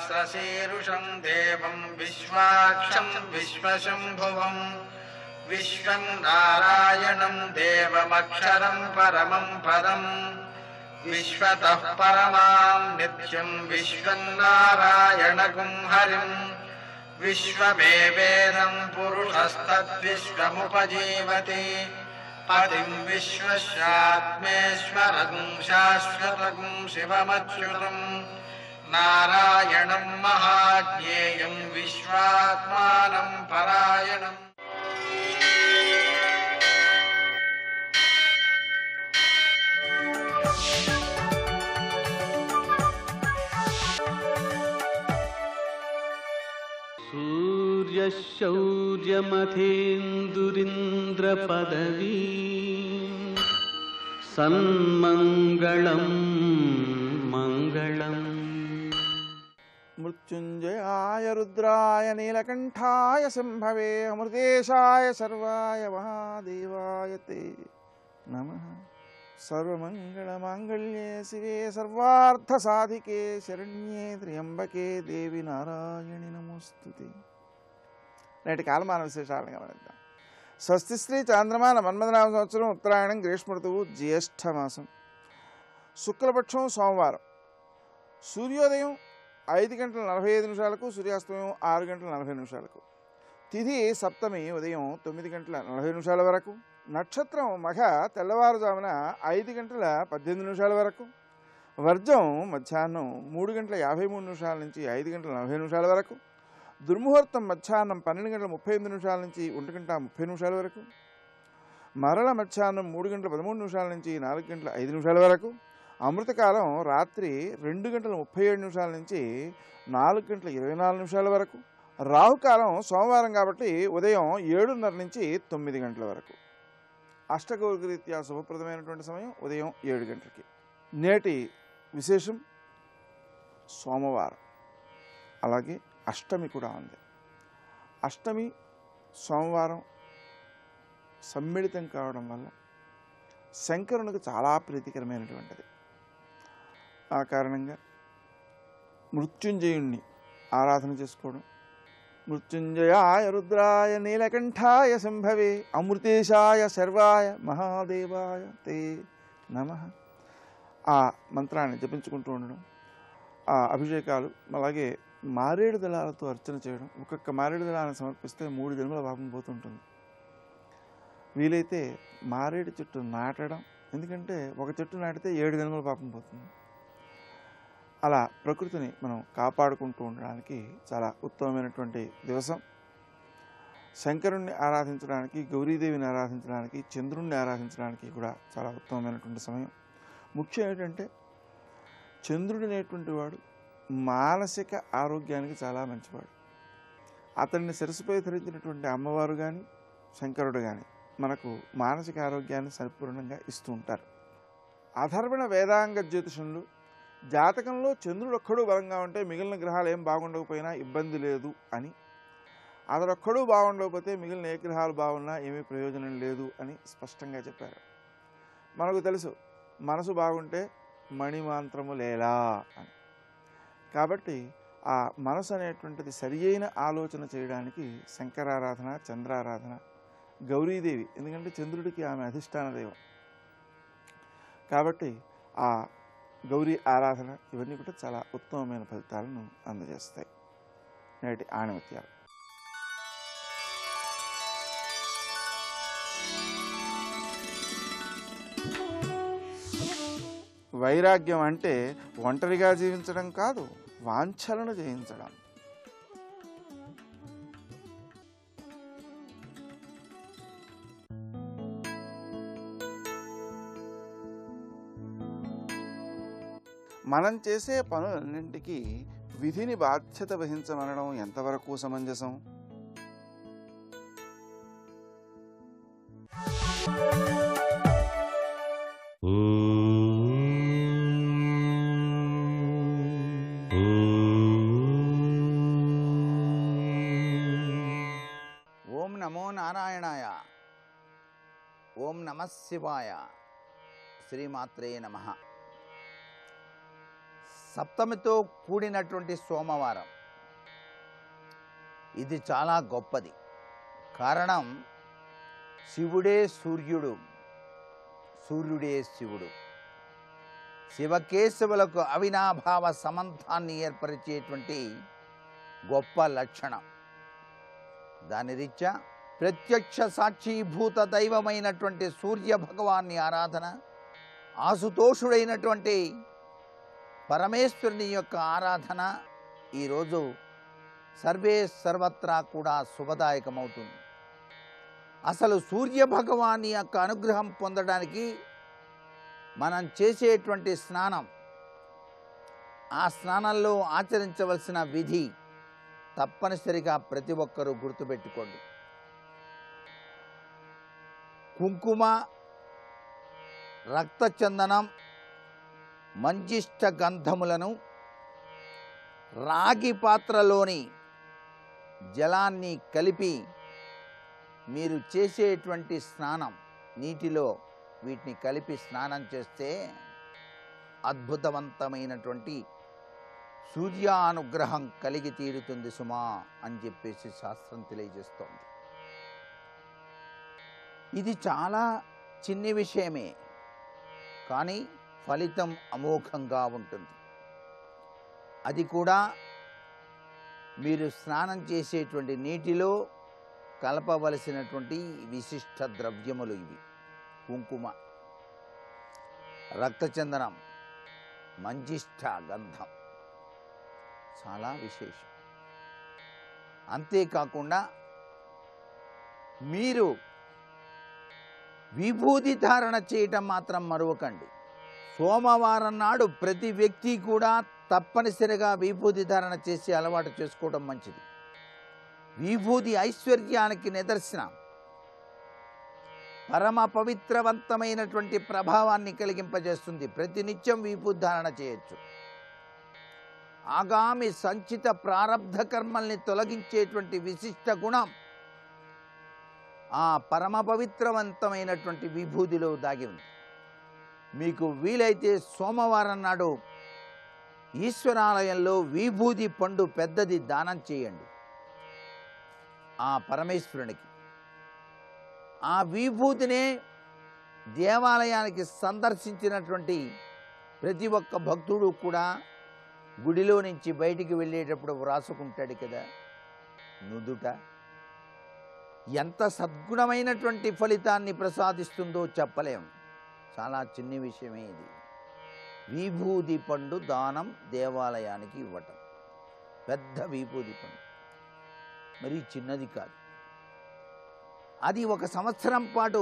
सहस्रशीर्षं देवं विश्वाक्षं विश्वशम्भुवं विश्वं नारायणं देवमक्षरं परमं पदं विश्वतः परमां नित्यं विश्वं नारायणगुं हरिं विश्वमेवेदं पुरुषस्तद्विश्वमुपजीवति पतिं विश्वस्यात्मेश्वरं शाश्वतं शिवमच्युतं नारायणं महाज्ञेयं विश्वात्मानं परायणम्। सूर्यशौर्यमथेन्दुरिन्द्रपदवी सन्मङ्गलं मङ्गलम्। मृत्युंजयाय रुद्राय नीलकंठाय शंभवे अमृतेशाय सर्वाय महादेवाय ते नमः। सर्वमंगलमांगल्ये शिवे सर्वार्थसाधिके शरण्ये त्र्यंबके देवी नारायणि नमोस्तुते। నేటి కాలమాన విశేషాలను గమనిద్దాం. స్వస్తి శ్రీ చాంద్రమాన మన్మథనామ సంవత్సరం ఉత్తరాయణం గ్రీష్మ ఋతువు జ్యేష్ఠమాసం శుక్లపక్షం సోమవారం సూర్యోదయం 5:45 సూర్యాస్తమయం 6:40 తిథి సప్తమి ఉదయం 9:40 వరకు నక్షత్రం మఘ తెల్లవారుజామున 5:18 వరకు వర్జం మధ్యాహ్నం 3:53 నుంచి 5:40 వరకు దుర్ముహూర్తం మధ్యాహ్నం 12:35 నుంచి 1:30 వరకు మరల మధ్యాహ్నం 3:13 నుంచి 4:05 వరకు అమృతకాలం రాత్రి 2:37 నుంచి 4:24 వరకు రాహుకాలం సోమవారం కాబట్టి ఉదయం 7:30 నుంచి 9 గంటల వరకు అష్టగౌరీరీత్యా శుభప్రదమైనటువంటి సమయం ఉదయం 7 గంటలకి. నేటి విశేషం సోమవారం అలాగే అష్టమి కూడా ఉంది. అష్టమి సోమవారం సమ్మిళితం కావడం వల్ల శంకరునికి చాలా ప్రీతికరమైనటువంటిది. ఆ కారణంగా మృత్యుంజయుణ్ణి ఆరాధన చేసుకోవడం, మృత్యుంజయాయ రుద్రాయ నీలకంఠాయ శంభవే అమృతేశాయ శర్వాయ మహాదేవాయ తే నమః ఆ మంత్రాన్ని జపించుకుంటూ ఉండడం, ఆ అభిషేకాలు అలాగే మారేడు దళాలతో అర్చన చేయడం. ఒక్కొక్క మారేడు దళాన్ని సమర్పిస్తే 3 జన్మల పాపం పోతుంటుంది. వీలైతే మారేడు చెట్టు నాటడం, ఎందుకంటే ఒక చెట్టు నాటితే 7 జన్మల పాపం పోతుంది. అలా ప్రకృతిని మనం కాపాడుకుంటూ ఉండడానికి చాలా ఉత్తమమైనటువంటి దివసం. శంకరుణ్ణి ఆరాధించడానికి, గౌరీదేవిని ఆరాధించడానికి, చంద్రుణ్ణి ఆరాధించడానికి కూడా చాలా ఉత్తమమైనటువంటి సమయం. ముఖ్యం ఏంటంటే చంద్రుడు అనేటువంటి వాడు మానసిక ఆరోగ్యానికి చాలా మంచివాడు. అతన్ని శిరస్సుపై ధరించినటువంటి అమ్మవారు కానీ శంకరుడు కానీ మనకు మానసిక ఆరోగ్యాన్ని సంపూర్ణంగా ఇస్తూ ఉంటారు. అధర్వణ వేదాంగ జ్యోతిషంలో జాతకంలో చంద్రుడు ఒక్కడూ బలంగా ఉంటే మిగిలిన గ్రహాలు ఏం బాగుండకపోయినా ఇబ్బంది లేదు అని, అతడొక్కడూ బాగుండకపోతే మిగిలిన ఏ గ్రహాలు బాగున్నా ఏమీ ప్రయోజనం లేదు అని స్పష్టంగా చెప్పారు. మనకు తెలుసు మనసు బాగుంటే మణిమాంత్రము లేలా అని. కాబట్టి ఆ మనసు అనేటువంటిది సరి అయిన ఆలోచన చేయడానికి శంకరారాధన, చంద్రారాధన, గౌరీదేవి, ఎందుకంటే చంద్రుడికి ఆమె అధిష్టాన దైవం కాబట్టి ఆ గౌరీ ఆరాధన ఇవన్నీ కూడా చాలా ఉత్తమమైన ఫలితాలను అందజేస్తాయి. నేటి ఆణిముత్యాలు. వైరాగ్యం అంటే ఒంటరిగా జీవించడం కాదు, వాంఛలను జయించడం. మనం చేసే పనులన్నింటికీ విధిని బాధ్యత వహించమనడం ఎంతవరకు సమంజసం? ఓం నమో నారాయణాయ. ఓం నమః శివాయ. శ్రీమాత్రే నమః. సప్తమితో కూడినటువంటి సోమవారం. ఇది చాలా గొప్పది. కారణం, శివుడే సూర్యుడు, సూర్యుడే శివుడు. శివకేశవులకు అవినాభావ సంబంధాన్ని ఏర్పరిచేటువంటి గొప్ప లక్షణం. దాని రీత్యా ప్రత్యక్ష సాక్షీభూత దైవమైనటువంటి సూర్య భగవాన్ని ఆరాధన, ఆశుతోషుడైనటువంటి పరమేశ్వరుని యొక్క ఆరాధన ఈరోజు సర్వత్రా కూడా శుభదాయకమవుతుంది. అసలు సూర్య భగవాని యొక్క అనుగ్రహం పొందడానికి మనం చేసేటువంటి స్నానం, ఆ స్నానంలో ఆచరించవలసిన విధి తప్పనిసరిగా ప్రతి ఒక్కరూ గుర్తుపెట్టుకోండి. కుంకుమ, రక్తచందనం, మంజిష్ట గంధములను రాగి పాత్రలోని జలాన్ని కలిపి మీరు చేసేటువంటి స్నానం, నీటిలో వీటిని కలిపి స్నానం చేస్తే అద్భుతవంతమైనటువంటి సూర్యానుగ్రహం కలిగి తీరుతుంది సుమా అని చెప్పేసి శాస్త్రం తెలియజేస్తోంది. ఇది చాలా చిన్ని విషయమే, కానీ ఫలితం అమోఘంగా ఉంటుంది. అది కూడా మీరు స్నానం చేసేటువంటి నీటిలో కలపవలసినటువంటి విశిష్ట ద్రవ్యములు ఇవి: కుంకుమ, రక్తచందనం, మంజిష్ట గంధం. చాలా విశేషం. అంతేకాకుండా మీరు విభూతి ధారణ చేయటం మాత్రం మరవకండి. సోమవారం నాడు ప్రతి వ్యక్తి కూడా తప్పనిసరిగా విభూతి ధారణ చేసి అలవాటు చేసుకోవడం మంచిది. విభూతి ఐశ్వర్యానికి నిదర్శనం. పరమ పవిత్రవంతమైనటువంటి ప్రభావాన్ని కలిగింపజేస్తుంది. ప్రతినిత్యం విభూతి ధారణ చేయొచ్చు. ఆగామి సంచిత ప్రారబ్ధ కర్మల్ని తొలగించేటువంటి విశిష్ట గుణం ఆ పరమ పవిత్రవంతమైనటువంటి విభూతిలో దాగి ఉంది. మీకు వీలైతే సోమవారం నాడు ఈశ్వరాలయంలో విభూతి పండు పెద్దది దానం చేయండి ఆ పరమేశ్వరునికి. ఆ విభూతినే దేవాలయానికి సందర్శించినటువంటి ప్రతి ఒక్క భక్తుడు కూడా గుడిలో నుంచి బయటికి వెళ్ళేటప్పుడు వ్రాసుకుంటాడు కదా నుదుట. ఎంత సద్గుణమైనటువంటి ఫలితాన్ని ప్రసాదిస్తుందో చెప్పలేం. చాలా చిన్ని విషయమే ఇది. విభూతి పండు దానం దేవాలయానికి ఇవ్వటం. పెద్ద విభూతి పండు, మరి చిన్నది కాదు. అది 1 సంవత్సరం పాటు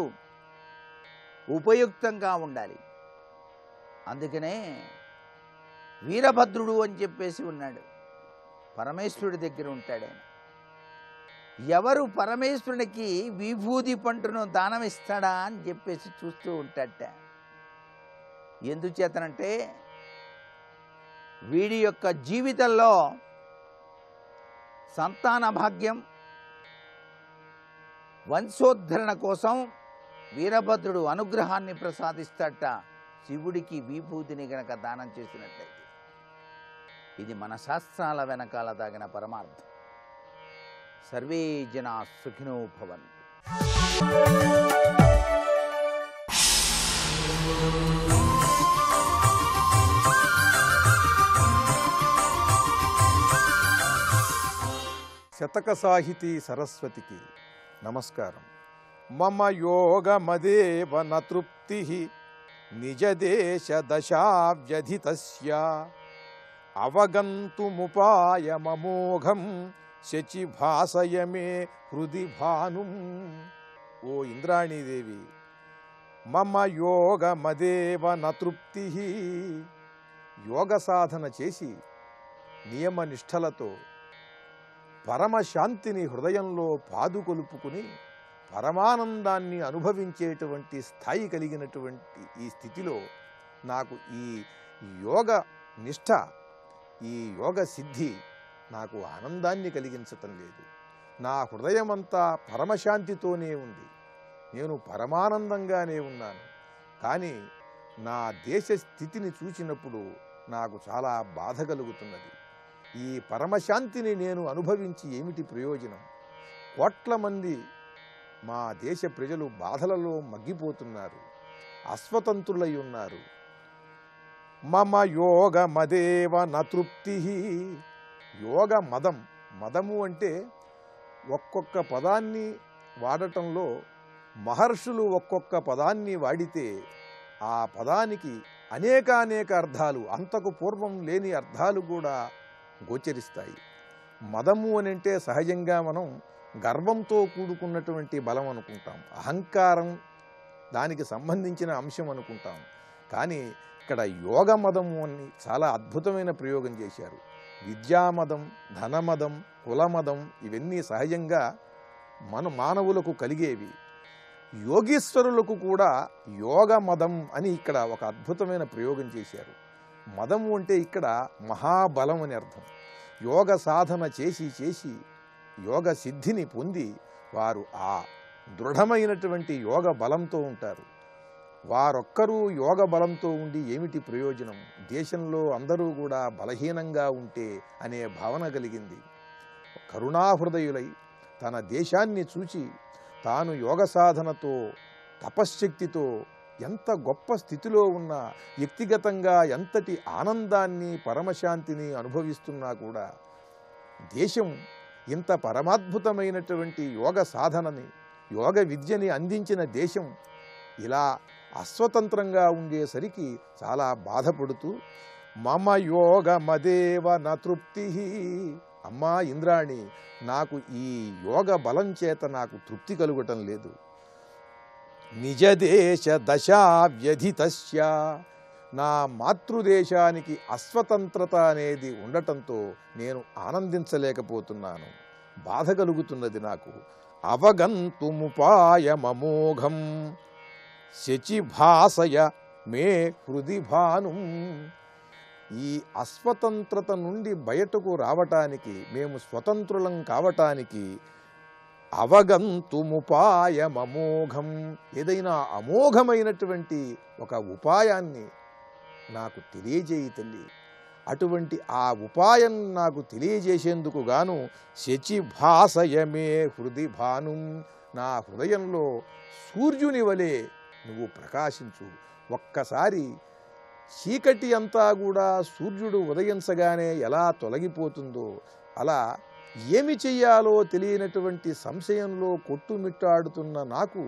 ఉపయుక్తంగా ఉండాలి. అందుకనే వీరభద్రుడు అని చెప్పేసి ఉన్నాడు. పరమేశ్వరుడి దగ్గర ఉంటాడు ఆయన. ఎవరు పరమేశ్వరునికి విభూతి పండును దానం ఇస్తాడా అని చెప్పేసి చూస్తూ ఉంటాడట. ఎందుచేతనంటే వీడి యొక్క జీవితంలో సంతాన భాగ్యం, వంశోద్ధరణ కోసం వీరభద్రుడు అనుగ్రహాన్ని ప్రసాదిస్తాడట శివుడికి విభూతిని గనక దానం చేసినట్లయితే. ఇది మన శాస్త్రాల వెనకాల దాగిన పరమార్థం. సర్వే జనా సుఖినో భవంతు. శతక సాహితీ సరస్వతికి నమస్కారం. మమ యోగమదేవ నతృప్తి నిజదేశ దశావ్యధితస్య అవగంతుముపాయమమోఘం శచిభాసయమే హృది భానుం. ఓ ఇంద్రాణీదేవి, మమ యోగమదేవ నతృప్తి, యోగ సాధన చేసి నియమనిష్టలతో పరమశాంతిని హృదయంలో పాదుకొలుపుకుని పరమానందాన్ని అనుభవించేటువంటి స్థాయి కలిగినటువంటి ఈ స్థితిలో నాకు ఈ యోగ నిష్ఠ, ఈ యోగ సిద్ధి నాకు ఆనందాన్ని కలిగించటం లేదు. నా హృదయమంతా పరమశాంతితోనే ఉంది. నేను పరమానందంగానే ఉన్నాను. కానీ నా దేశ స్థితిని చూసినప్పుడు నాకు చాలా బాధ కలుగుతున్నది. ఈ పరమశాంతిని నేను అనుభవించి ఏమిటి ప్రయోజనం? కోట్ల మంది మా దేశ ప్రజలు బాధలలో మగ్గిపోతున్నారు, అస్వతంత్రులై ఉన్నారు. మమ యోగ మదేవ నతృప్తి. యోగ మదం, మదము అంటే ఒక్కొక్క పదాన్ని వాడటంలో మహర్షులు ఒక్కొక్క పదాన్ని వాడితే ఆ పదానికి అనేక అర్థాలు, అంతకు పూర్వం లేని అర్థాలు కూడా గోచరిస్తాయి. మదము అని అంటే సహజంగా మనం గర్వంతో కూడుకున్నటువంటి బలం అనుకుంటాం, అహంకారం దానికి సంబంధించిన అంశం అనుకుంటాం. కానీ ఇక్కడ యోగ మదము అని చాలా అద్భుతమైన ప్రయోగం చేశారు. విద్యామదం, ధనమదం, కులమదం ఇవన్నీ సహజంగా మానవులకు కలిగేవి. యోగీశ్వరులకు కూడా యోగ మదం అని ఇక్కడ ఒక అద్భుతమైన ప్రయోగం చేశారు. మదము అంటే ఇక్కడ మహాబలం అని అర్థం. యోగ సాధన చేసి యోగ సిద్ధిని పొంది వారు ఆ దృఢమైనటువంటి యోగ బలంతో ఉంటారు. వారొక్కరూ యోగ బలంతో ఉండి ఏమిటి ప్రయోజనం? దేశంలో అందరూ కూడా బలహీనంగా ఉంటే అనే భావన కలిగింది. కరుణాహృదయులై తన దేశాన్ని చూచి తాను యోగ సాధనతో, తపశ్శక్తితో ఎంత గొప్ప స్థితిలో ఉన్నా, వ్యక్తిగతంగా ఎంతటి ఆనందాన్ని, పరమశాంతిని అనుభవిస్తున్నా కూడా దేశం ఇంత పరమాద్భుతమైనటువంటి యోగ సాధనని, యోగ విద్యని అందించిన దేశం ఇలా అస్వతంత్రంగా ఉండేసరికి చాలా బాధపడుతూ మమ యోగ మదేవ నతృప్తి. అమ్మా ఇంద్రాణి, నాకు ఈ యోగ బలం చేత నాకు తృప్తి కలుగటం లేదు. నిజదేశ దశా వ్యధితస్య. నా మాతృదేశానికి అస్వతంత్రత అనేది ఉండటంతో నేను ఆనందించలేకపోతున్నాను, బాధ కలుగుతున్నది నాకు. అవగంతుముపాయమమోఘం శచిభాసయ మే హృది భానుం. ఈ అస్వతంత్రత నుండి బయటకు రావటానికి, మేము స్వతంత్రులం కావటానికి అవగంతుముపాయమమోఘం, ఏదైనా అమోఘమైనటువంటి ఒక ఉపాయాన్ని నాకు తెలియజేయి తల్లి. అటువంటి ఆ ఉపాయం నాకు తెలియజేసేందుకు గాను శచిభాసయమే హృది భానుం, నా హృదయంలో సూర్యుని వలె నువ్వు ప్రకాశించు. ఒక్కసారి చీకటి అంతా కూడా సూర్యుడు ఉదయించగానే ఎలా తొలగిపోతుందో అలా ఏమి చెయ్యాలో తెలియనటువంటి సంశయంలో కొట్టుమిట్టాడుతున్న నాకు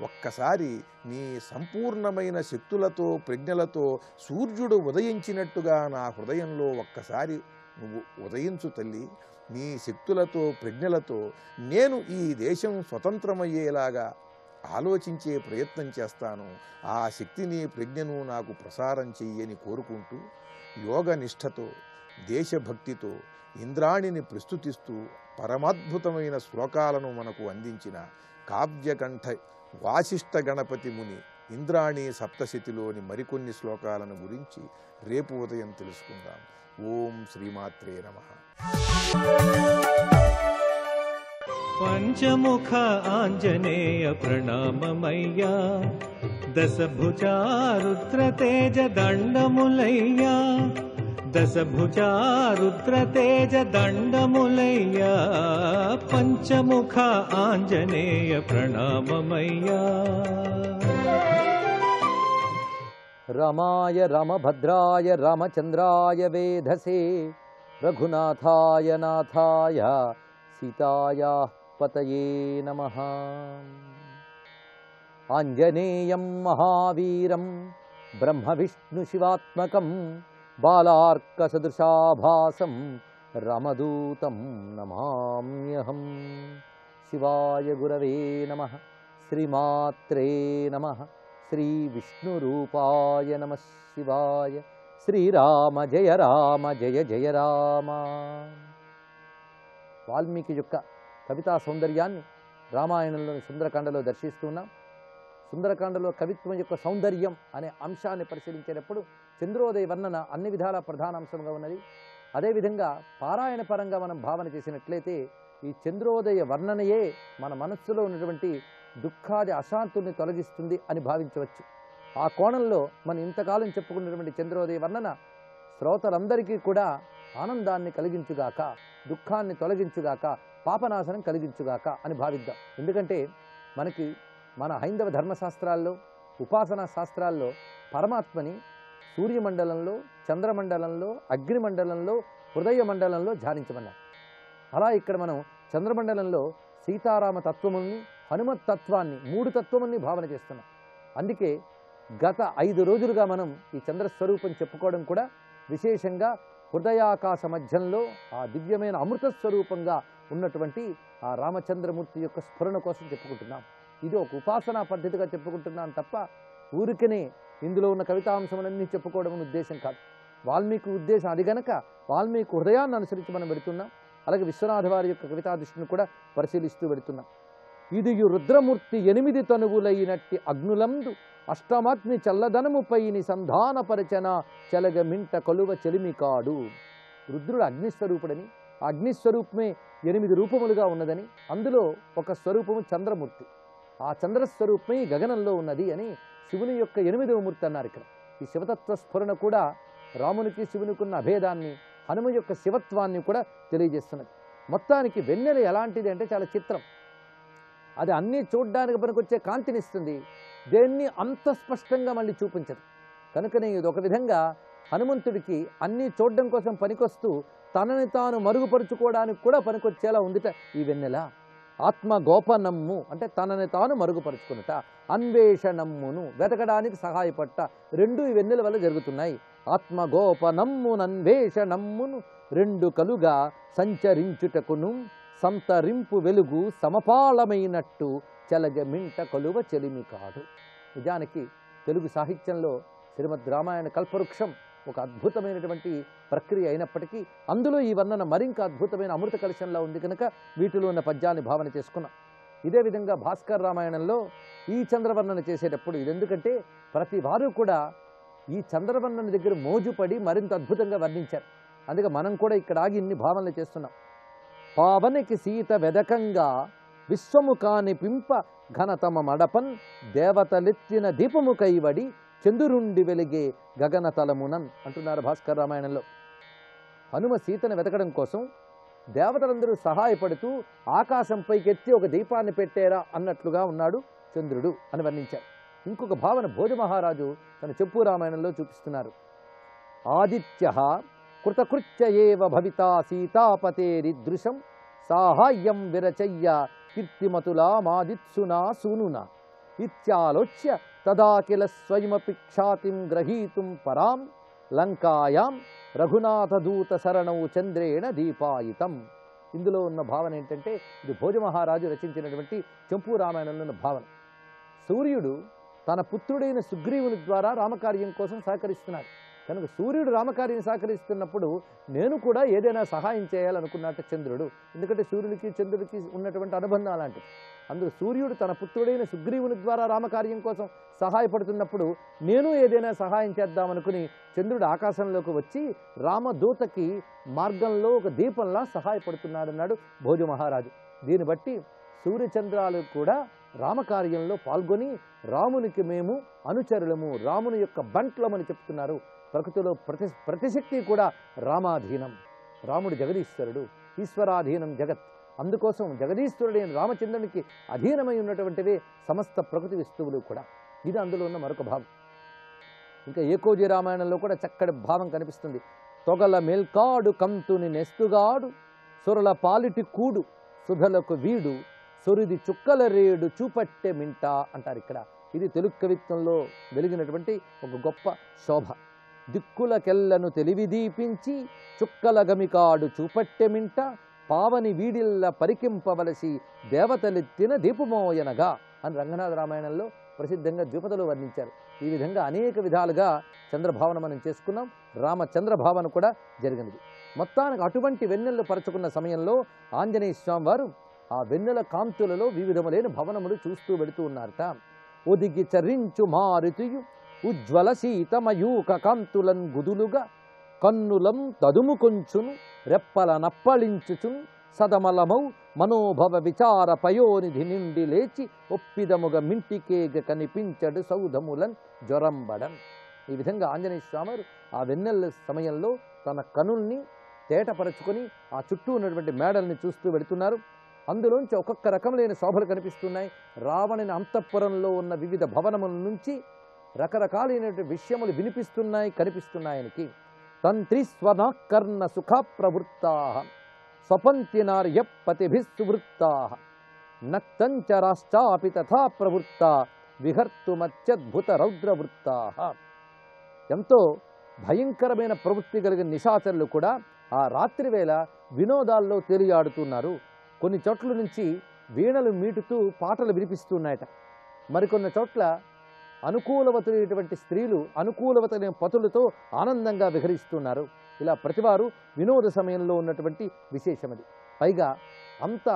ఒక్కసారి నీ సంపూర్ణమైన శక్తులతో, ప్రజ్ఞలతో సూర్యుడు ఉదయించినట్టుగా నా హృదయంలో ఒక్కసారి నువ్వు ఉదయించు తల్లి. నీ శక్తులతో, ప్రజ్ఞలతో నేను ఈ దేశం స్వతంత్రమయ్యేలాగా ఆలోచించే ప్రయత్నం చేస్తాను. ఆ శక్తిని, ప్రజ్ఞను నాకు ప్రసారం చెయ్యని కోరుకుంటూ యోగ నిష్ఠతో, దేశభక్తితో ఇంద్రాణిని ప్రస్తుతిస్తూ పరమాద్భుతమైన శ్లోకాలను మనకు అందించిన కావ్యకంఠ వాసిష్ఠ గణపతి ముని ఇంద్రాణి సప్తశతిలోని మరికొన్ని శ్లోకాలను గురించి రేపు ఉదయం తెలుసుకుందాం. ఓం శ్రీమాత్రే నమః. పంచముఖ ఆంజనేయ ప్రణామమయ్యా, దశభుజా రుద్రతేజ దండములయ్యా, దశభుజా రుద్రతేజ దండములయ్యా, పంచముఖ ఆంజనేయ ప్రణామమయ్యా. రమాయ రమభద్రాయ రామచంద్రాయ వేధసే, రఘునాథాయ నాథాయ సీతాయా పతయే నమః. ఆంజనేయం మహావీరం బ్రహ్మ విష్ణు శివాత్మకం, బాలార్కసదృశాభాసం రామదూతం నమామ్యహం. శివాయ గురవే నమః. శ్రీమాత్రే నమః. శ్రీ విష్ణురూపాయ నమః శివాయ. శ్రీరామ జయ రామ జయ జయ రామ. వాల్మీకి యొక్క కవితా సౌందర్యాన్ని రామాయణంలోని సుందరకాండలో దర్శిస్తున్నాం. సుందరకాండలో కవిత్వం యొక్క సౌందర్యం అనే అంశాన్ని పరిశీలించేటప్పుడు చంద్రోదయ వర్ణన అన్ని విధాల ప్రధాన అంశంగా ఉన్నది. అదేవిధంగా పారాయణ పరంగా మనం భావన చేసినట్లయితే ఈ చంద్రోదయ వర్ణనయే మన మనస్సులో ఉన్నటువంటి దుఃఖాది అశాంతుల్ని తొలగిస్తుంది అని భావించవచ్చు. ఆ కోణంలో మనం ఇంతకాలం చెప్పుకున్నటువంటి చంద్రోదయ వర్ణన శ్రోతలందరికీ కూడా ఆనందాన్ని కలిగించుగాక, దుఃఖాన్ని తొలగించుగాక, పాపనాశనం కలిగించుగాక అని భావిద్దాం. ఎందుకంటే మనకి మన హైందవ ధర్మశాస్త్రాల్లో, ఉపాసనా శాస్త్రాల్లో పరమాత్మని సూర్యమండలంలో, చంద్రమండలంలో, అగ్నిమండలంలో, హృదయ మండలంలో ధ్యానించమన్నారు. అలా ఇక్కడ మనం చంద్రమండలంలో సీతారామ తత్వముల్ని, హనుమత్ తత్వాన్ని, 3 తత్వముల్ని భావన చేస్తున్నాం. అందుకే గత 5 రోజులుగా మనం ఈ చంద్రస్వరూపం చెప్పుకోవడం కూడా విశేషంగా హృదయాకాశ మధ్యంలో ఆ దివ్యమైన అమృత స్వరూపంగా ఉన్నటువంటి ఆ రామచంద్రమూర్తి యొక్క స్ఫురణ కోసం చెప్పుకుంటున్నాం. ఇది ఒక ఉపాసనా పద్ధతిగా చెప్పుకుంటున్నాం తప్ప ఊరికనే ఇందులో ఉన్న కవితాంశములన్నీ చెప్పుకోవడం ఉద్దేశం కాదు. వాల్మీకి ఉద్దేశం అది గనక వాల్మీకి హృదయాన్ని అనుసరించి మనం వెళుతున్నాం. అలాగే విశ్వనాథ వారి యొక్క కవితా దృష్టిని కూడా పరిశీలిస్తూ వెళుతున్నాం. ఇది రుద్రమూర్తి 8 తనువులైనట్టి అగ్నులందు అష్టమాగ్ని చల్లదనముపైని సంధానపరచన చెలగమింట కొలువ చెలిమికాడు. రుద్రుడు అగ్నిస్వరూపుడని, ఆ అగ్నిస్వరూపమే 8 రూపములుగా ఉన్నదని, అందులో ఒక స్వరూపము చంద్రమూర్తి, ఆ చంద్రస్వరూపమే గగనంలో ఉన్నది అని శివుని యొక్క 8వ మూర్తి అన్నారు. ఇక్కడ ఈ శివతత్వ స్ఫురణ కూడా రామునికి శివునికి ఉన్న అభేదాన్ని, హనుమ యొక్క శివత్వాన్ని కూడా తెలియజేస్తున్నది. మొత్తానికి వెన్నెల ఎలాంటిది అంటే చాలా చిత్రం. అది అన్నీ చూడ్డానికి పనికొచ్చే కాంతినిస్తుంది, దేన్ని అంత స్పష్టంగా మళ్ళీ చూపించదు. కనుకనే ఇది ఒక విధంగా హనుమంతుడికి అన్నీ చూడడం కోసం పనికొస్తూ తనని తాను మరుగుపరుచుకోవడానికి కూడా పనికొచ్చేలా ఉందిట ఈ వెన్నెల. ఆత్మగోపనమ్ము అంటే తనని తాను మరుగుపరుచుకున్నట, అన్వేషణమ్మును వెతకడానికి సహాయపడ్డ, 2 ఈ వెన్నెల వల్ల జరుగుతున్నాయి. ఆత్మగోపనమ్మునన్వేషణమ్మును 2 కలుగా సంచరించుటకును సంతరింపు వెలుగు సమపాళమైనట్టు చెలగమింట కొలువ చెలిమి కాడు. నిజానికి తెలుగు సాహిత్యంలో శ్రీమద్ రామాయణ కల్పవృక్షం ఒక అద్భుతమైనటువంటి ప్రక్రియ అయినప్పటికీ అందులో ఈ వర్ణన మరింక అద్భుతమైన అమృత కలశంలా ఉంది కనుక వీటిలో ఉన్న పద్యాన్ని భావన చేసుకున్నాం. ఇదే విధంగా భాస్కర్ రామాయణంలో ఈ చంద్రవర్ణన చేసేటప్పుడు ఇది ఎందుకంటే ప్రతి వారు కూడా ఈ చంద్రవర్ణన దగ్గర మోజుపడి మరింత అద్భుతంగా వర్ణించారు. అందుకే మనం కూడా ఇక్కడ ఆగి ఇన్ని భావనలు చేస్తున్నాం. పావనికి సీత వెదకంగా విశ్వము కాని పింప ఘనతమ మడపన్ దేవతలెత్తిన దీపము కైవడి చంద్రుండి వెలిగే గగనతలమునన్ అంటున్నారు భాస్కర్ రామాయణంలో. హనుమ సీతను వెతకడం కోసం దేవతలందరూ సహాయపడుతూ ఆకాశంపైకి ఎత్తి ఒక దీపాన్ని పెట్టేరా అన్నట్లుగా ఉన్నాడు చంద్రుడు అని వర్ణించారు. ఇంకొక భావన భోజమహారాజు తన చెప్పు రామాయణంలో చూపిస్తున్నారు. ఆదిత్య కృతకృత్య ఏవ భవితా సీతాపతేరిదృశం సాహాయ్యం విరచయ్య కీర్తిమతులా మాదిత్సునా సూనునా ఇత్యాలోచ్య తదా కిల స్వయమపి ఖ్యాతిం గ్రహీతుం పరాం లంకాయాం రఘునాథదూత శరణౌ చంద్రేణ దీపాయితం. ఇందులో ఉన్న భావన ఏంటంటే ఇది భోజమహారాజు రచించినటువంటి చెంపు రామాయణంలో ఉన్న భావన. సూర్యుడు తన పుత్రుడైన సుగ్రీవుని ద్వారా రామకార్యం కోసం సహకరిస్తున్నాడు కనుక సూర్యుడు రామకార్యం సహకరిస్తున్నప్పుడు నేను కూడా ఏదైనా సహాయం చేయాలనుకున్నట్టు చంద్రుడు, ఎందుకంటే సూర్యుడికి చంద్రుడికి ఉన్నటువంటి అనుబంధం అలాంటిది. అందుకు సూర్యుడు తన పుత్రుడైన సుగ్రీవుని ద్వారా రామకార్యం కోసం సహాయపడుతున్నప్పుడు నేను ఏదైనా సహాయం చేద్దామనుకుని చంద్రుడు ఆకాశంలోకి వచ్చి రామదూతకి మార్గంలో ఒక దీపంలా సహాయపడుతున్నాడన్నాడు భోజమహారాజు. దీన్ని బట్టి సూర్యచంద్రాలు కూడా రామకార్యంలో పాల్గొని రామునికి మేము అనుచరులము, రాముని యొక్క బంట్లమని చెప్తున్నారు. ప్రకృతిలో ప్రతిశక్తి కూడా రామాధీనం. రాముడు జగదీశ్వరుడు, ఈశ్వరాధీనం జగత్. అందుకోసం జగదీశ్వరుడైన రామచంద్రునికి అధీనమై ఉన్నటువంటివే సమస్త ప్రకృతి వస్తువులు కూడా. ఇది అందులో ఉన్న మరొక భావం. ఇంకా ఏకోజీ రామాయణంలో కూడా చక్కటి భావం కనిపిస్తుంది. తొగల మేల్కాడు కంతుని నెస్తుగాడు సొరల పాలిటి కూడు సుధలకు వీడు సొరిది చుక్కల రేడు చూపట్టె మింట అంటారు ఇక్కడ. ఇది తెలుగు కవిత్వంలో వెలిగినటువంటి ఒక గొప్ప శోభ. దిక్కులకెల్లను తెలివి దీపించి చుక్కల గమికాడు చూపట్టె మింట పావని వీడిల్ల పరికింపవలసి దేవతలెత్తిన దీపమోయనగా అని రంగనాథ రామాయణంలో ప్రసిద్ధంగా ద్విపదలో వర్ణించారు. ఈ విధంగా అనేక విధాలుగా చంద్రభావన మనం చేసుకున్నాం. రామచంద్ర భావన కూడా జరిగినది. మొత్తానికి అటువంటి వెన్నెళ్ళు పరచుకున్న సమయంలో ఆంజనేయ స్వామి వారు ఆ వెన్నెల కాంతులలో వివిధములైన భవనములు చూస్తూ వెళుతూ ఉన్నారట. ఒదిగి చరించు మారుతియు ఉజ్వల శీతమయూక కాంతులన్ గుదులుగా కన్నులం తదుము కొంచును రెప్పల నప్పళించుచున్ సదమలమౌ మనోభవ విచార పయోనిధి నిండి లేచి ఒప్పిదముగ మింటికేగ కనిపించడు సౌధములన్ జ్వరంబడన్. ఈ విధంగా ఆంజనేయ స్వామి ఆ వెన్నెల సమయంలో తన కనుల్ని తేటపరచుకొని ఆ చుట్టూ ఉన్నటువంటి మేడల్ని చూస్తూ వెళుతున్నారు. అందులోంచి ఒక్కొక్క రకములైన శోభలు కనిపిస్తున్నాయి. రావణుని అంతఃపురంలో ఉన్న వివిధ భవనముల నుంచి రకరకాలైనటువంటి విషయములు వినిపిస్తున్నాయి, కనిపిస్తున్నాయనికి. తంత్రి స్వనాకర్ణ సుఖ ప్రవృత్తా స్వపంతి నార్య పతిభిస్సువృత్తా నక్తంచరాశ్చాపి తథా ప్రవృత్తా విహర్తుమత్యద్భుత రౌద్రవృత్తా. ఎంతో భయంకరమైన ప్రవృత్తి కలిగిన నిశాచరులు కూడా ఆ రాత్రి వేళ వినోదాల్లో తేలియాడుతున్నారు. కొన్ని చోట్ల నుంచి వీణలు మీటుతూ పాటలు వినిపిస్తున్నాయట. మరికొన్ని చోట్ల అనుకూలవతులైనటువంటి స్త్రీలు అనుకూలవతైన పతులతో ఆనందంగా విహరిస్తున్నారు. ఇలా ప్రతివారు వినోద సమయంలో ఉన్నటువంటి విశేషమది. పైగా అంత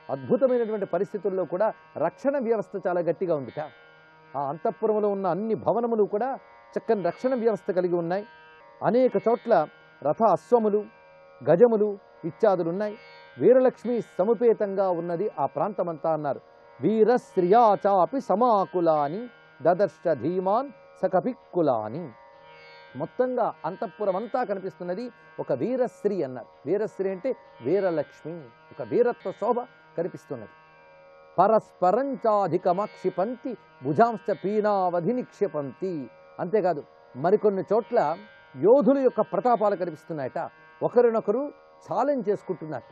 అద్భుతమైనటువంటి పరిస్థితుల్లో కూడా రక్షణ వ్యవస్థ చాలా గట్టిగా ఉందిట. ఆ అంతఃపురంలో ఉన్న అన్ని భవనములు కూడా చక్కని రక్షణ వ్యవస్థ కలిగి ఉన్నాయి. అనేక చోట్ల రథ అశ్వములు, గజములు ఇత్యాదులున్నాయి. వీరలక్ష్మి సముపేతంగా ఉన్నది ఆ ప్రాంతమంతా అన్నారు. వీరశ్రియా చాపి సమాకులాని దదర్శ ధీమాన్ సకపిక్కులాని. మొత్తంగా అంతఃపురం అంతా కనిపిస్తున్నది ఒక వీరశ్రీ అన్నారు. వీరశ్రీ అంటే వీరలక్ష్మి, ఒక వీరత్వ శోభ కనిపిస్తున్నది. పరస్పరంచాధికమక్షిపంతి భుజాంశ పీనావధి నిక్షిపంతి. అంతేకాదు మరికొన్ని చోట్ల యోధుల యొక్క ప్రతాపాలు కనిపిస్తున్నాయట. ఒకరినొకరు ఛాలెంజ్ చేసుకుంటున్నట్ట,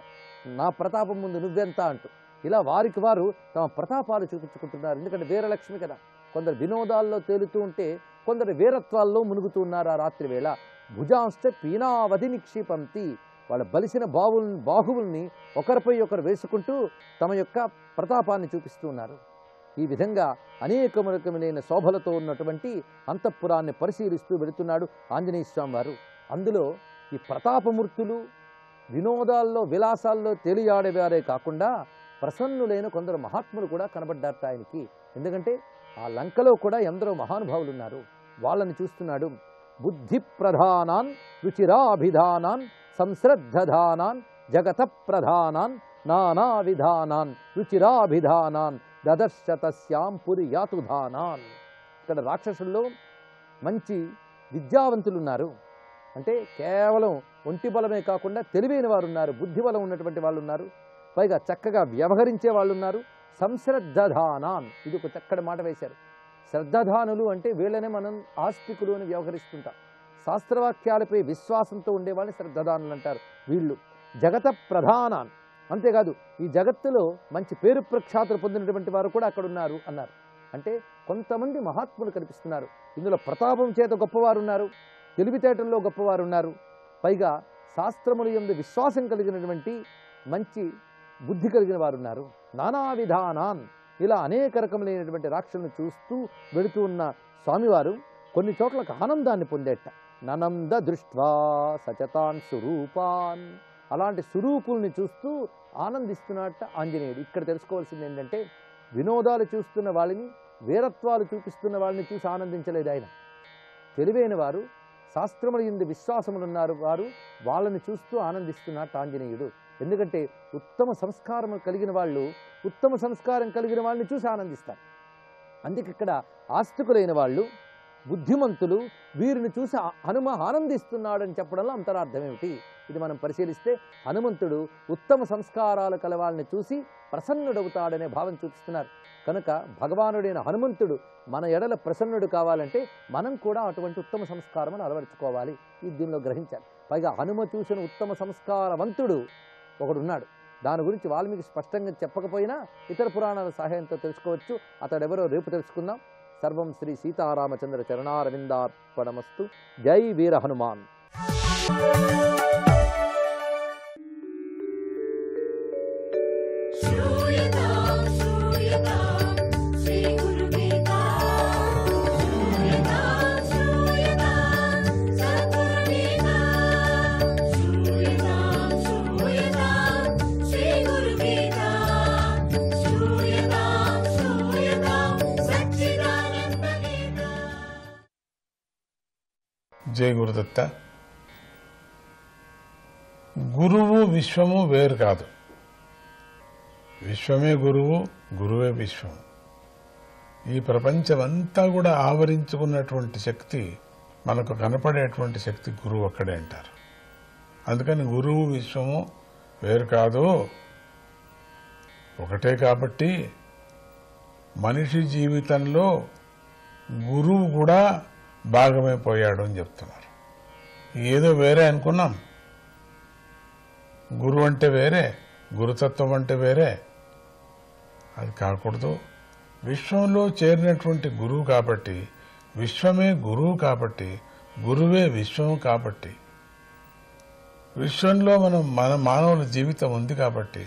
నా ప్రతాపం ముందు నువ్వెంత అంటూ. ఇలా వారికి వారు తమ ప్రతాపాలు చూపించుకుంటున్నారు. ఎందుకంటే వీరలక్ష్మి కదా. కొందరు వినోదాల్లో తేలుతూ ఉంటే కొందరు వీరత్వాల్లో మునుగుతూ ఉన్నారు ఆ రాత్రి వేళ. భుజాంశ పీనావధి నిక్షిపంతి. వాళ్ళ బలిసిన బాహువుల్ని ఒకరిపై ఒకరు వేసుకుంటూ తమ యొక్క ప్రతాపాన్ని చూపిస్తూ ఉన్నారు. ఈ విధంగా అనేక రకములైన శోభలతో ఉన్నటువంటి అంతఃపురాన్ని పరిశీలిస్తూ వెళుతున్నాడు ఆంజనేయ స్వామి వారు. అందులో ఈ ప్రతాపమూర్తులు వినోదాల్లో విలాసాల్లో తేలియాడేవారే కాకుండా ప్రసన్నులైన కొందరు మహాత్ములు కూడా కనబడ్డారట ఆయనకి. ఎందుకంటే ఆ లంకలో కూడా ఎందరో మహానుభావులు ఉన్నారు. వాళ్ళని చూస్తున్నాడు. బుద్ధి ప్రధానాన్ రుచిరాభిధానాన్ సంశ్రద్ధధానాన్ జగత ప్రధానాన్ నానా విధానాన్ రుచిరాభిధానాన్ దదర్శ తస్యాం పురి యాతుధానాన్. ఇక్కడ రాక్షసుల్లో మంచి విద్యావంతులు ఉన్నారు. అంటే కేవలం ఒంటి బలమే కాకుండా తెలివైన వారు ఉన్నారు, బుద్ధి బలం ఉన్నటువంటి వాళ్ళు ఉన్నారు. పైగా చక్కగా వ్యవహరించే వాళ్ళు ఉన్నారు. సంశ్రద్ధధానాన్, ఇది ఒక చక్కటి మాట వేశారు. శ్రద్ధధానులు అంటే వీళ్ళనే మనం ఆస్తికులు అని వ్యవహరిస్తుంటాం. శాస్త్రవాక్యాలపై విశ్వాసంతో ఉండేవాళ్ళని శ్రద్ధధానులు అంటారు. వీళ్ళు జగత ప్రధానాన్, అంతేకాదు ఈ జగత్తులో మంచి పేరు ప్రఖ్యాతులు పొందినటువంటి వారు కూడా అక్కడ ఉన్నారు అన్నారు. అంటే కొంతమంది మహాత్ములు కనిపిస్తున్నారు. ఇందులో ప్రతాపం చేత గొప్పవారు ఉన్నారు, తెలివితేటల్లో గొప్పవారు ఉన్నారు. పైగా శాస్త్రముల యందు విశ్వాసం కలిగినటువంటి మంచి బుద్ధి కలిగిన వారు ఉన్నారు. నానా విధానాన్, ఇలా అనేక రకములైనటువంటి రాక్షసులను చూస్తూ వెళుతూ ఉన్న స్వామివారు కొన్ని చోట్లకు ఆనందాన్ని పొందేట. ననంద దృష్ట్వా సచతాన్ సురూపాన్, అలాంటి సురూపుల్ని చూస్తూ ఆనందిస్తున్నట్ట ఆంజనేయుడు. ఇక్కడ తెలుసుకోవాల్సింది ఏంటంటే వినోదాలు చూస్తున్న వాళ్ళని, వీరత్వాలు చూపిస్తున్న వాళ్ళని చూసి ఆనందించలేదు ఆయన. తెలివైన వారు, శాస్త్రముల యందు విశ్వాసములున్నారు వారు, వాళ్ళని చూస్తూ ఆనందిస్తున్నట్టు ఆంజనేయుడు. ఎందుకంటే ఉత్తమ సంస్కారం కలిగిన వాళ్ళు ఉత్తమ సంస్కారం కలిగిన వాళ్ళని చూసి ఆనందిస్తారు. అందుకే ఇక్కడ ఆస్తికులైన వాళ్ళు, బుద్ధిమంతులు, వీరిని చూసి హనుమ ఆనందిస్తున్నాడని చెప్పడంలో అంతరార్థం ఏమిటి? ఇది మనం పరిశీలిస్తే హనుమంతుడు ఉత్తమ సంస్కారాలు కల వాళ్ళని చూసి ప్రసన్నుడవుతాడనే భావం చూపిస్తున్నారు. కనుక భగవానుడైన హనుమంతుడు మన ఎడల ప్రసన్నుడు కావాలంటే మనం కూడా అటువంటి ఉత్తమ సంస్కారం అలవరుచుకోవాలి. ఇది దీనిలో గ్రహించాలి. పైగా హనుమ చూసిన ఉత్తమ సంస్కారవంతుడు ఒకడున్నాడు. దాని గురించి వాల్మీకి స్పష్టంగా చెప్పకపోయినా ఇతర పురాణాల సహాయంతో తెలుసుకోవచ్చు. అతడెవరో రేపు తెలుసుకుందాం. సర్వం శ్రీ సీతారామచంద్ర చరణారవిందార్పణమస్తు. జై వీర హనుమాన్. జై గురుదత్త. గురువు విశ్వము వేరు కాదు. విశ్వమే గురువు, గురువే విశ్వం. ఈ ప్రపంచమంతా కూడా ఆవరించుకున్నటువంటి శక్తి మనకు కనపడేటువంటి శక్తి గురువు ఒక్కడే అంటారు. అందుకని గురువు విశ్వము వేరు కాదు, ఒకటే. కాబట్టి మనిషి జీవితంలో గురువు కూడా భాగమైపోయాడు అని చెప్తున్నారు. ఏదో వేరే అనుకున్నాం. గురువు అంటే వేరే, గురుతత్వం అంటే వేరే. అది కాకూడదు. విశ్వంలో చేరినటువంటి గురువు కాబట్టి, విశ్వమే గురువు కాబట్టి, గురువే విశ్వము కాబట్టి, విశ్వంలో మన మానవుల జీవితం ఉంది కాబట్టి,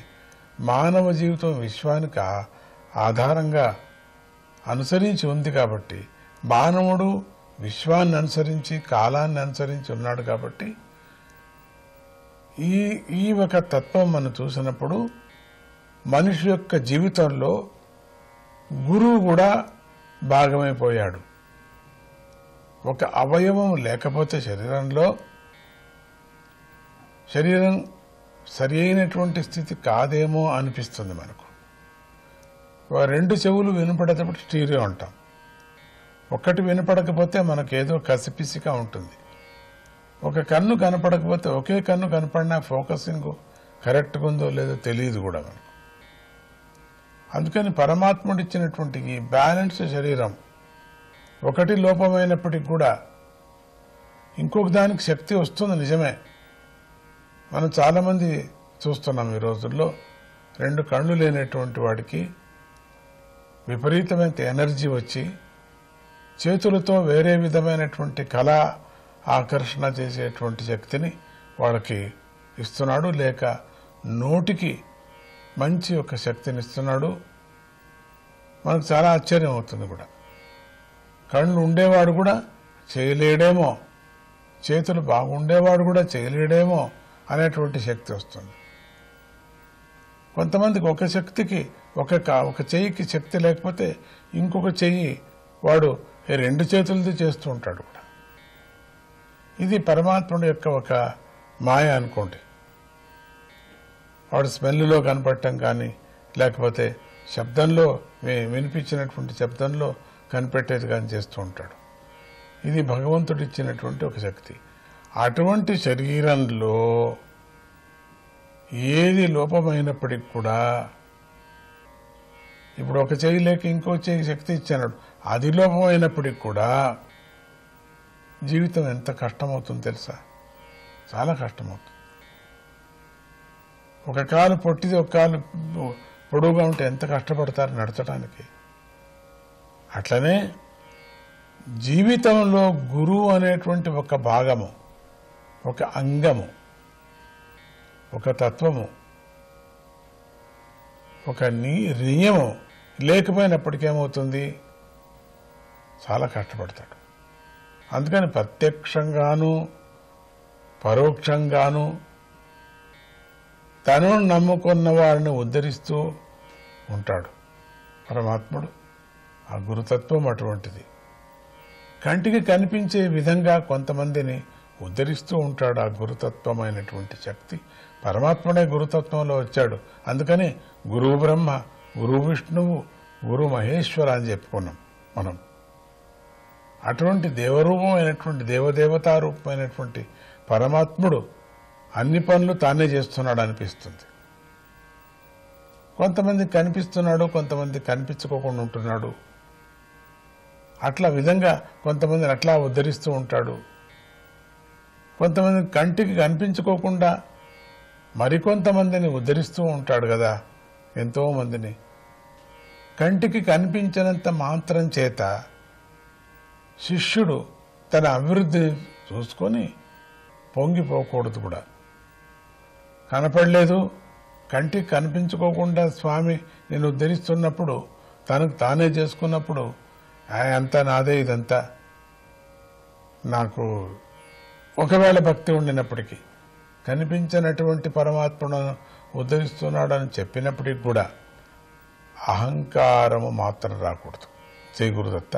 మానవ జీవితం విశ్వానికి ఆధారంగా అనుసరించి ఉంది కాబట్టి, మానవుడు విశ్వాన్ని అనుసరించి కాలాన్ని అనుసరించి ఉన్నాడు కాబట్టి, ఈ ఒక తత్వం మనం చూసినప్పుడు మనిషి యొక్క జీవితంలో గురువు కూడా భాగమైపోయాడు. ఒక అవయవం లేకపోతే శరీరం సరి అయినటువంటి స్థితి కాదేమో అనిపిస్తుంది మనకు. రెండు చెవులు వినపడేటప్పుడు స్టీరియో అంటాం. ఒక్కటి వినపడకపోతే మనకేదో కసిపిసిగా ఉంటుంది. ఒక కన్ను కనపడకపోతే, ఒకే కన్ను కనపడినా ఫోకసింగ్ కరెక్ట్గా ఉందో లేదో తెలియదు కూడా మనకు. అందుకని పరమాత్ముడు ఇచ్చినటువంటి ఈ బ్యాలెన్స్ శరీరం ఒకటి లోపమైనప్పటికీ కూడా ఇంకొక దానికి శక్తి వస్తుంది, నిజమే. మనం చాలామంది చూస్తున్నాం ఈ రోజుల్లో, రెండు కళ్ళు లేనటువంటి వాడికి విపరీతమైన ఎనర్జీ వచ్చి చేతులతో వేరే విధమైనటువంటి కళా ఆకర్షణ చేసేటువంటి శక్తిని వాళ్ళకి ఇస్తున్నాడు, లేక నోటికి మంచి ఒక శక్తిని ఇస్తున్నాడు. మనకు చాలా ఆశ్చర్యం అవుతుంది కూడా. కళ్ళు ఉండేవాడు కూడా చేయలేడేమో, చేతులు బాగుండేవాడు కూడా చేయలేడేమో అనేటువంటి శక్తి వస్తుంది. కొంతమందికి ఒక శక్తికి ఒక చెయ్యికి శక్తి లేకపోతే ఇంకొక చెయ్యి వాడు రెండు చేతులతో చేస్తూ ఉంటాడు కూడా. ఇది పరమాత్ముడి యొక్క ఒక మాయ అనుకోండి. వాడు స్మెల్లో కనపడటం కానీ, లేకపోతే శబ్దంలో వినిపించినటువంటి శబ్దంలో కనిపెట్టేది కానీ చేస్తూ ఉంటాడు. ఇది భగవంతుడు ఇచ్చినటువంటి ఒక శక్తి. అటువంటి శరీరంలో ఏది లోపమైనప్పటికి కూడా, ఇప్పుడు ఒక చెయ్యి లేక ఇంకో చెయ్యి శక్తి ఇచ్చాడు, అది లోపమైనప్పటికి కూడా జీవితం ఎంత కష్టమవుతుంది తెలుసా? చాలా కష్టమవుతుంది. ఒక కాలు పొట్టిది, ఒక కాలు పొడవుగా ఉంటే ఎంత కష్టపడతారు నడచడానికి. అట్లనే జీవితంలో గురువు అనేటువంటి ఒక భాగము, ఒక అంగము, ఒక తత్వము, ఒక నియమం లేకపోయినప్పటికేమవుతుంది? చాలా కష్టపడతాడు. అందుకని ప్రత్యక్షంగాను పరోక్షంగాను తనను నమ్ముకున్న వారిని ఉద్ధరిస్తూ ఉంటాడు పరమాత్ముడు. ఆ గురుతత్వం అటువంటిది. కంటికి కనిపించే విధంగా కొంతమందిని ఉద్ధరిస్తూ ఉంటాడు. ఆ గురుతత్వమైనటువంటి శక్తి పరమాత్ముడే గురుతత్వంలో వచ్చాడు. అందుకని గురువు బ్రహ్మ, గురు విష్ణువు, గురు మహేశ్వర అని చెప్పుకున్నాం మనం. అటువంటి దేవరూపమైనటువంటి దేవదేవతారూపమైనటువంటి పరమాత్ముడు అన్ని పనులు తానే చేస్తున్నాడు అనిపిస్తుంది. కొంతమంది కనిపిస్తున్నాడు, కొంతమంది కనిపించుకోకుండా ఉంటున్నాడు. అట్లా విధంగా కొంతమందిని అట్లా ఉద్ధరిస్తూ ఉంటాడు. కొంతమంది కంటికి కనిపించుకోకుండా మరికొంతమందిని ఉద్ధరిస్తూ ఉంటాడు కదా. ఎంతో మందిని కంటికి కనిపించినంత మాత్రం చేత శిష్యుడు తన అభివృద్ధిని చూసుకొని పొంగిపోకూడదు కూడా. కనపడలేదు, కంటికి కనిపించుకోకుండా స్వామి నేను ఉద్ధరిస్తున్నప్పుడు, తనకు తానే చేసుకున్నప్పుడు అంతా నాదే, ఇదంతా నాకు ఒకవేళ భక్తి ఉండినప్పటికీ కనిపించినటువంటి పరమాత్మను ఉద్ధరిస్తున్నాడని చెప్పినప్పటికీ కూడా అహంకారము మాత్రం రాకూడదు. జై గురుదత్త.